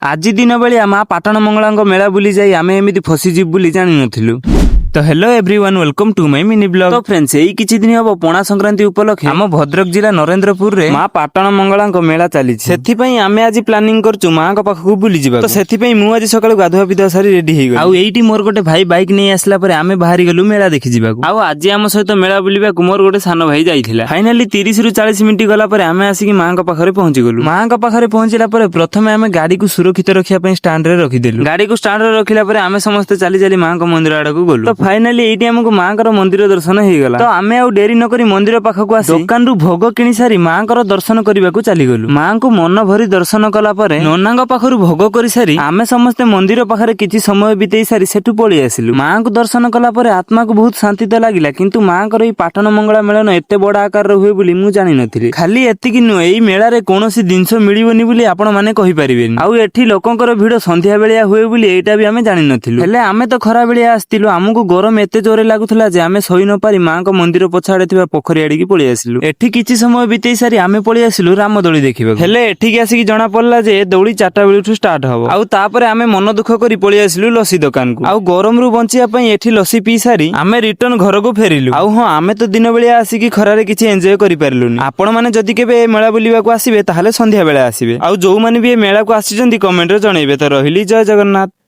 ଆଜି ଦିନ ବେଳିଆ ମା ପାଟଣ ମଙ୍ଗଳାଙ୍କ ମେଳା ବୁଲି ଯାଇ ଆମେ ଏମିତି ଫସିଯିବୁ ବୋଲି ଜାଣିନଥିଲୁ। ତ hello everyone welcome to my mini blog. तो फ्रेंड्स एई किछि दिन हबो पणा संक्रांति उपलक्षे हम भद्रक जिला नरेंद्रपुर रे मां पाटण मंगलांक मेला चली सेथि पई आमे आज प्लानिंग करचु मां का पाखकु बुली जिबा। तो सेथि पई मु आज सकाळ गाधुआ पिधा सारी रेडी हेइ गली। आउ एइटी मोर गोटे भाई बाइक नै आसला परे आमे बाहरी गलु मेला देखि जिबा। आउ आज हम सहित मेला बुलिबा कु मोर गोटे सान भाई जाइथिला। फाइनली 30 रु 40 मिनिट गला परे आमे आसी कि मां का पाखरे पहुंची गलु। मां का पाखरे पहुंचिला परे प्रथमे आमे गाड़ी को सुरक्षित रखिया पई स्टैंड रे रखि देलु। गाड़ी को स्टैंड रे रखिला परे आमे समस्त चली चली मां का मंदिर आडा को गलु। तो फाइनली एइटी हमको मांकर मंदिर दर्शन हो गला। तो आमे आउ डेरी न करी मंदिर पाखक आसी दुकान रु भोग किनी सारी मांकर दर्शन करबा को चली गलु। मां को मन भरी दर्शन कला परे ननांग पाखरु भोग करी सारी आमे समस्त मंदिर पाखरे किछि समय बितेई सारी सेठु पळी आसिलु। मां को दर्शन कला परे आत्मा को बहुत शांति त लागिला। किंतु मांकर ई पाटण मंगला मेलन एते बडा आकार रे हुए बोली मु जानि नथिली। खाली एतिकी नु एई मेला रे कोनोसी दिनसो मिलिबोनी बोली आपण माने कहि परिबेनी। आउ एठी लोकंकर भिड संध्या बेलिया हुए बोली एटा भी आमे जानि नथिलु। हेले आमे तो खरा बेलिया आस्तिलु। हमकु गरम एते जोरे लागुथला जे आमे सही न पारी मां को मंदिर पछाडे थिबा पोखरी आडी की पळी आसिलु। एठी किछि समय बितेई सारी आमे पळी आसिलु रामदोली देखिबा। हेले एठी की आसी की जणा पड़ला जे दौड़ी 4टा बेलुठु स्टार्ट हबो। आउ तापरे आमे मन दुख करी पळी आसिलु लसी दुकान को। आउ गरम रु बंचिया पई एठी लसी पी सारी आमे रिटर्न घर को फेरिलु। आउ हां आमे तो दिन बेलिया आसी की खरारे किछि एन्जॉय करि पारलुनी। आपण माने जदी केबे मेला बुलिबा को आसीबे ताहाले संध्या बेला आसीबे। आउ जो माने भी मेला को आसी जंदी कमेंट रे जणैबे। तो रहिली जय जगन्नाथ।